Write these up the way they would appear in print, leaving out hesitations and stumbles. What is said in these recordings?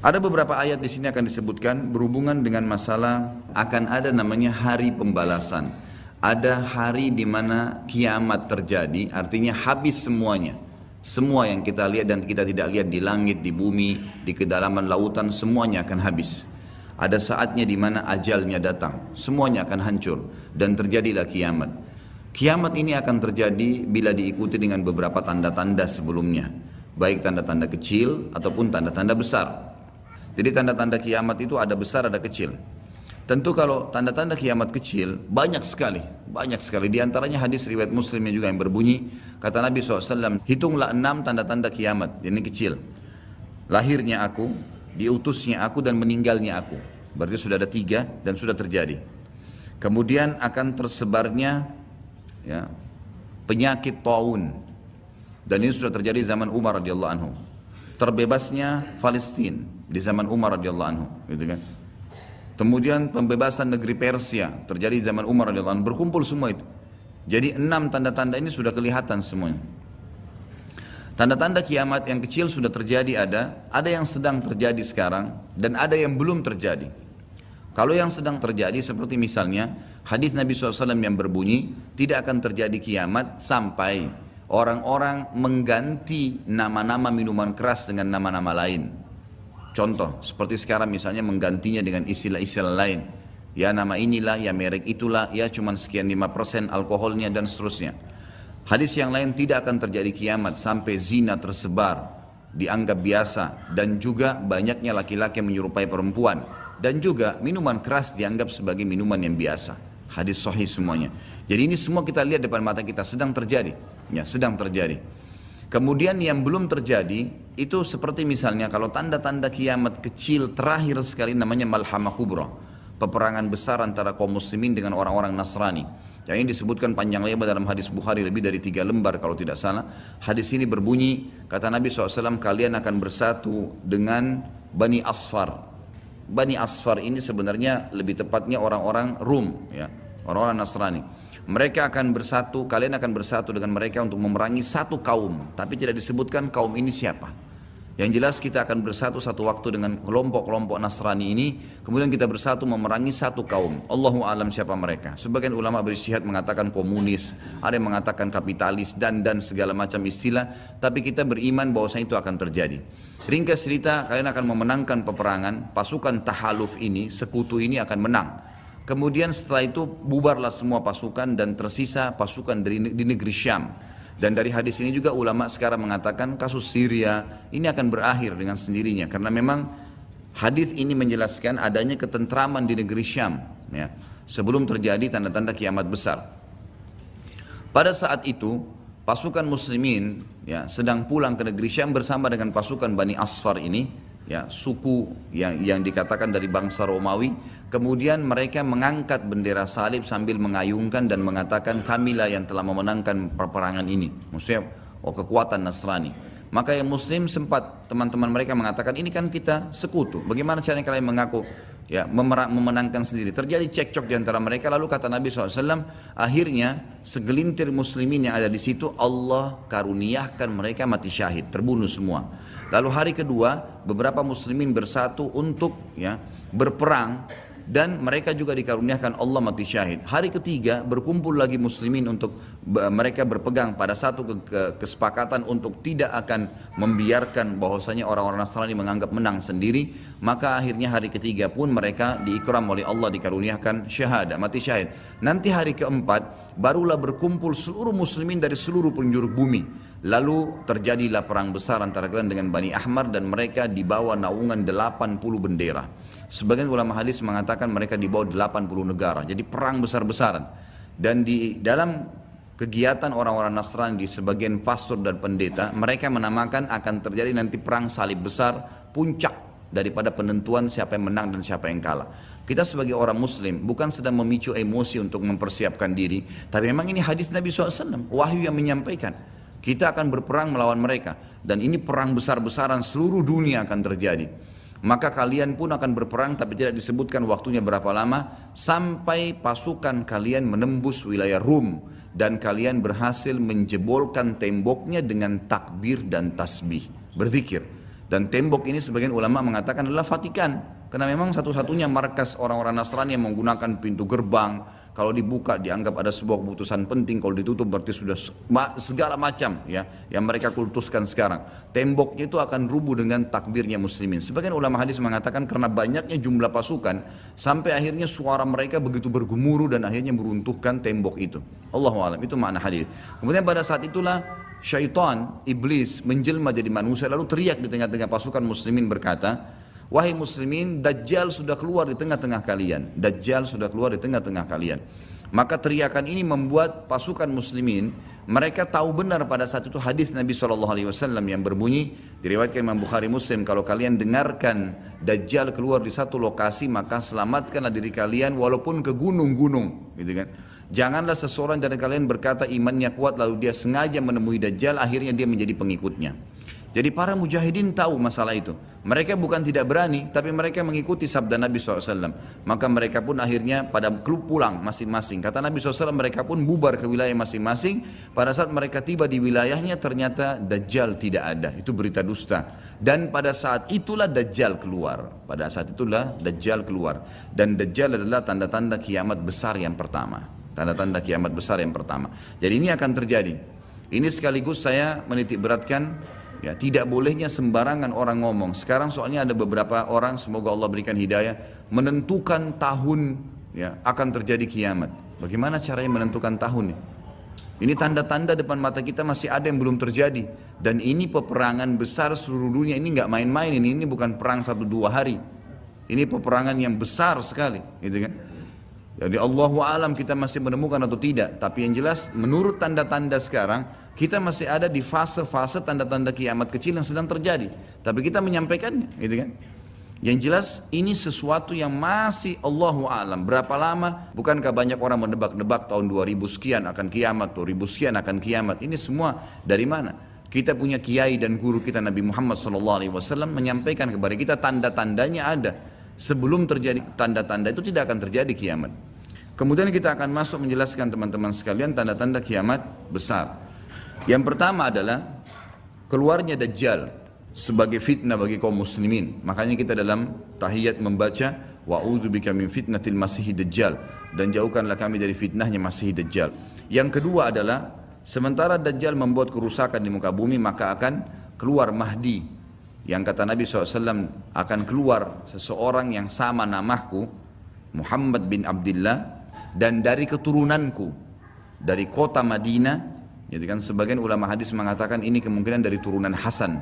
Ada beberapa ayat di sini akan disebutkan berhubungan dengan masalah akan ada namanya hari pembalasan. Ada hari di mana kiamat terjadi, artinya habis semuanya. Semua yang kita lihat dan kita tidak lihat di langit, di bumi, di kedalaman lautan, semuanya akan habis. Ada saatnya di mana ajalnya datang, semuanya akan hancur dan terjadilah kiamat. Kiamat ini akan terjadi bila diikuti dengan beberapa tanda-tanda sebelumnya, baik tanda-tanda kecil ataupun tanda-tanda besar. Jadi tanda-tanda kiamat itu ada besar ada kecil. Tentu kalau tanda-tanda kiamat kecil banyak sekali. Di antaranya hadis riwayat Muslimnya juga yang berbunyi, kata Nabi SAW, hitunglah 6 tanda-tanda kiamat, ini kecil. Lahirnya aku, diutusnya aku dan meninggalnya aku. Berarti sudah ada 3 dan sudah terjadi. Kemudian akan tersebarnya ya, penyakit taun. Dan ini sudah terjadi zaman Umar radhiyallahu anhu. Terbebasnya Palestina di zaman Umar radhiyallahu anhu, gitu kan. Kemudian pembebasan negeri Persia terjadi di zaman Umar radhiyallahu anhu, berkumpul semua itu. Jadi 6 tanda-tanda ini sudah kelihatan semuanya. Tanda-tanda kiamat yang kecil sudah terjadi, ada yang sedang terjadi sekarang dan ada yang belum terjadi. Kalau yang sedang terjadi seperti misalnya hadis Nabi SAW yang berbunyi, tidak akan terjadi kiamat sampai orang-orang mengganti nama-nama minuman keras dengan nama-nama lain. Contoh, seperti sekarang misalnya menggantinya dengan istilah-istilah lain. Ya nama inilah, ya merek itulah, ya cuman sekian 5% alkoholnya dan seterusnya. Hadis yang lain, tidak akan terjadi kiamat sampai zina tersebar, dianggap biasa, dan juga banyaknya laki-laki yang menyerupai perempuan. Dan juga minuman keras dianggap sebagai minuman yang biasa. Hadis sahih semuanya. Jadi ini semua kita lihat depan mata kita, sedang terjadi. Ya, sedang terjadi. Kemudian yang belum terjadi itu seperti misalnya kalau tanda-tanda kiamat kecil terakhir sekali namanya Malhamah Kubra, peperangan besar antara kaum muslimin dengan orang-orang Nasrani. Yang ini disebutkan panjang lebar dalam hadis Bukhari, lebih dari 3 lembar kalau tidak salah. Hadis ini berbunyi, kata Nabi SAW, kalian akan bersatu dengan Bani Asfar. Bani Asfar ini sebenarnya lebih tepatnya orang-orang Rum, ya, orang-orang Nasrani. Mereka akan bersatu, kalian akan bersatu dengan mereka untuk memerangi satu kaum, tapi tidak disebutkan kaum ini siapa. Yang jelas kita akan bersatu satu waktu dengan kelompok-kelompok Nasrani ini, kemudian kita bersatu memerangi satu kaum. Allahu alam siapa mereka. Sebagian ulama beristihad mengatakan komunis, ada yang mengatakan kapitalis dan segala macam istilah, tapi kita beriman bahwasanya itu akan terjadi. Ringkas cerita, kalian akan memenangkan peperangan, pasukan tahaluf ini, sekutu ini akan menang. Kemudian setelah itu bubarlah semua pasukan dan tersisa pasukan di negeri Syam. Dan dari hadis ini juga ulama sekarang mengatakan kasus Syria ini akan berakhir dengan sendirinya. Karena memang hadis ini menjelaskan adanya ketentraman di negeri Syam, ya, sebelum terjadi tanda-tanda kiamat besar. Pada saat itu pasukan muslimin ya, sedang pulang ke negeri Syam bersama dengan pasukan Bani Asfar ini, ya, suku yang dikatakan dari bangsa Romawi. Kemudian mereka mengangkat bendera salib sambil mengayunkan dan mengatakan kamilah yang telah memenangkan peperangan ini. Maksudnya kekuatan Nasrani. Maka yang muslim sempat teman-teman mereka mengatakan ini kan kita sekutu. Bagaimana caranya kalian mengaku ya memenangkan sendiri? Terjadi cekcok di antara mereka. Lalu kata Nabi SAW, akhirnya segelintir muslimin yang ada di situ Allah karuniakan mereka mati syahid, terbunuh semua. Lalu hari kedua beberapa muslimin bersatu untuk ya berperang dan mereka juga dikaruniakan Allah mati syahid. Hari ketiga berkumpul lagi muslimin untuk mereka berpegang pada satu kesepakatan untuk tidak akan membiarkan bahwasanya orang-orang Nasrani menganggap menang sendiri. Maka akhirnya hari ketiga pun mereka diikram oleh Allah, dikaruniakan syahadah, mati syahid. Nanti hari keempat barulah berkumpul seluruh muslimin dari seluruh penjuru bumi. Lalu terjadilah perang besar antara kalian dengan Bani Ahmar dan mereka dibawa naungan 80 bendera. Sebagian ulama hadis mengatakan mereka dibawa 80 negara. Jadi perang besar-besaran. Dan di dalam kegiatan orang-orang Nasrani di sebagian pastor dan pendeta, mereka menamakan akan terjadi nanti perang salib besar, puncak daripada penentuan siapa yang menang dan siapa yang kalah. Kita sebagai orang muslim bukan sedang memicu emosi untuk mempersiapkan diri, tapi memang ini hadis Nabi SAW, wahyu yang menyampaikan. Kita akan berperang melawan mereka. Dan ini perang besar-besaran seluruh dunia akan terjadi. Maka kalian pun akan berperang tapi tidak disebutkan waktunya berapa lama. Sampai pasukan kalian menembus wilayah Rum. Dan kalian berhasil menjebolkan temboknya dengan takbir dan tasbih. Berzikir. Dan tembok ini sebagian ulama mengatakan adalah Vatikan, karena memang satu-satunya markas orang-orang Nasrani yang menggunakan pintu gerbang. Kalau dibuka dianggap ada sebuah keputusan penting, kalau ditutup berarti sudah segala macam ya yang mereka kultuskan sekarang. Temboknya itu akan rubuh dengan takbirnya muslimin. Sebagian ulama hadis mengatakan karena banyaknya jumlah pasukan sampai akhirnya suara mereka begitu bergemuruh dan akhirnya meruntuhkan tembok itu. Allahu a'lam, itu makna hadis. Kemudian pada saat itulah syaitan, iblis menjelma jadi manusia lalu teriak di tengah-tengah pasukan muslimin berkata, wahai muslimin, Dajjal sudah keluar di tengah-tengah kalian. Dajjal sudah keluar di tengah-tengah kalian. Maka teriakan ini membuat pasukan muslimin, mereka tahu benar pada saat itu hadis Nabi SAW yang berbunyi, diriwayatkan Imam Bukhari Muslim, kalau kalian dengarkan Dajjal keluar di satu lokasi, maka selamatkanlah diri kalian walaupun ke gunung-gunung. Gitu kan. Janganlah seseorang dari kalian berkata imannya kuat lalu dia sengaja menemui Dajjal, akhirnya dia menjadi pengikutnya. Jadi para mujahidin tahu masalah itu. Mereka bukan tidak berani, tapi mereka mengikuti sabda Nabi SAW. Maka mereka pun akhirnya pada klub pulang masing-masing. Kata Nabi SAW, mereka pun bubar ke wilayah masing-masing. Pada saat mereka tiba di wilayahnya, ternyata Dajjal tidak ada. Itu berita dusta. Dan pada saat itulah Dajjal keluar. Pada saat itulah Dajjal keluar. Dan Dajjal adalah tanda-tanda kiamat besar yang pertama. Tanda-tanda kiamat besar yang pertama. Jadi ini akan terjadi. Ini sekaligus saya menitik beratkan, ya, tidak bolehnya sembarangan orang ngomong. Sekarang soalnya ada beberapa orang, semoga Allah berikan hidayah, menentukan tahun ya akan terjadi kiamat. Bagaimana caranya menentukan tahun? Ini tanda-tanda depan mata kita masih ada yang belum terjadi. Dan ini peperangan besar seluruh dunia, ini nggak main-main, ini bukan perang 1-2 hari. Ini peperangan yang besar sekali, gitu kan? Jadi Allahu a'lam kita masih menemukan atau tidak. Tapi yang jelas menurut tanda-tanda sekarang, kita masih ada di fase-fase tanda-tanda kiamat kecil yang sedang terjadi. Tapi kita menyampaikannya, gitu kan? Yang jelas ini sesuatu yang masih Allahu a'lam. Berapa lama? Bukankah banyak orang menebak-nebak tahun 2000 sekian akan kiamat, 2000 sekian akan kiamat. Ini semua dari mana? Kita punya kiai dan guru kita Nabi Muhammad SAW menyampaikan kepada kita tanda-tandanya ada. Sebelum terjadi tanda-tanda itu tidak akan terjadi kiamat. Kemudian kita akan masuk menjelaskan teman-teman sekalian tanda-tanda kiamat besar. Yang pertama adalah keluarnya Dajjal sebagai fitnah bagi kaum muslimin. Makanya kita dalam tahiyat membaca wa'udzubika min fitnatil masiihid dajjal, dan jauhkanlah kami dari fitnahnya Masih Dajjal. Yang kedua adalah sementara Dajjal membuat kerusakan di muka bumi, maka akan keluar Mahdi. Yang kata Nabi SAW akan keluar seseorang yang sama namaku, Muhammad bin Abdullah, dan dari keturunanku, dari kota Madinah. Jadi kan sebagian ulama hadis mengatakan ini kemungkinan dari turunan Hasan.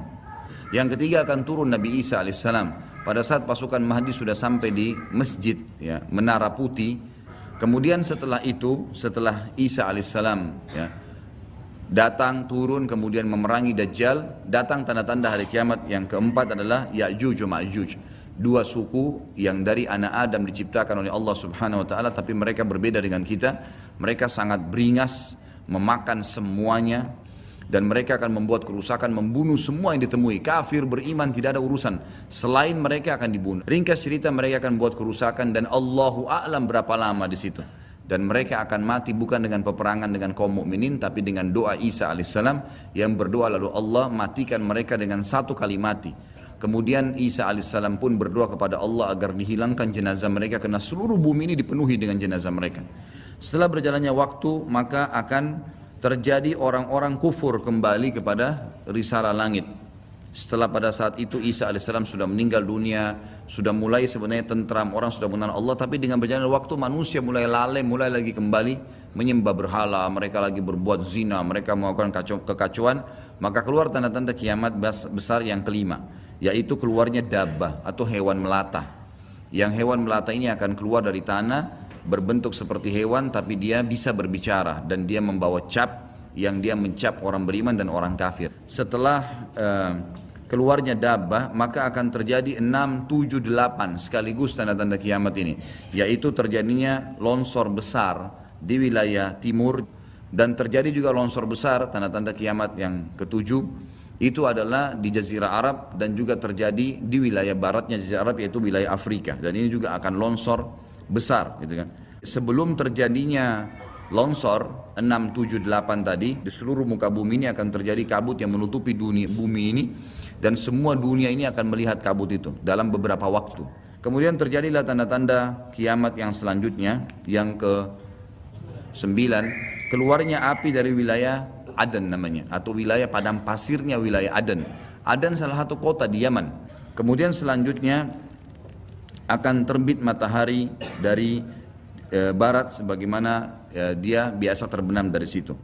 Yang ketiga akan turun Nabi Isa alaihissalam. Pada saat pasukan Mahdi sudah sampai di masjid ya, Menara Putih. Kemudian setelah itu, setelah Isa alaihissalam ya, datang turun kemudian memerangi Dajjal, datang tanda-tanda hari kiamat. Yang keempat adalah Ya'juj wa Ma'juj, dua suku yang dari anak Adam diciptakan oleh Allah Subhanahu wa taala, tapi mereka berbeda dengan kita. Mereka sangat beringas, memakan semuanya, dan mereka akan membuat kerusakan, membunuh semua yang ditemui. Kafir, beriman, tidak ada urusan. Selain mereka akan dibunuh. Ringkas cerita, mereka akan buat kerusakan dan Allahu a'lam berapa lama di situ. Dan mereka akan mati bukan dengan peperangan dengan kaum mukminin, tapi dengan doa Isa alaihissalam yang berdoa lalu Allah matikan mereka dengan satu kali mati. Kemudian Isa alaihissalam pun berdoa kepada Allah agar dihilangkan jenazah mereka karena seluruh bumi ini dipenuhi dengan jenazah mereka. Setelah berjalannya waktu, maka akan terjadi orang-orang kufur kembali kepada risalah langit. Setelah pada saat itu Isa alaihissalam sudah meninggal dunia, sudah mulai sebenarnya tentram, orang sudah mengenal Allah, tapi dengan berjalannya waktu manusia mulai lalai, mulai lagi kembali menyembah berhala, mereka lagi berbuat zina, mereka melakukan kekacauan. Maka keluar tanda-tanda kiamat besar yang kelima, yaitu keluarnya dabbah atau hewan melata. Yang hewan melata ini akan keluar dari tanah, berbentuk seperti hewan, tapi dia bisa berbicara dan dia membawa cap yang dia mencap orang beriman dan orang kafir. Setelah keluarnya dabbah, maka akan terjadi 6, 7, 8 sekaligus tanda-tanda kiamat ini, yaitu terjadinya longsor besar di wilayah timur, dan terjadi juga longsor besar. Tanda-tanda kiamat yang ketujuh itu adalah di Jazirah Arab dan juga terjadi di wilayah baratnya Jazirah Arab, yaitu wilayah Afrika, dan ini juga akan longsor besar, gitu kan. Sebelum terjadinya longsor 6, 7, 8 tadi, di seluruh muka bumi ini akan terjadi kabut yang menutupi bumi ini, dan semua dunia ini akan melihat kabut itu dalam beberapa waktu. Kemudian terjadilah tanda-tanda kiamat yang selanjutnya, yang ke-9, keluarnya api dari wilayah Aden namanya, atau wilayah padang pasirnya wilayah Aden. Aden salah satu kota di Yaman. Kemudian selanjutnya akan terbit matahari dari barat sebagaimana dia biasa terbenam dari situ.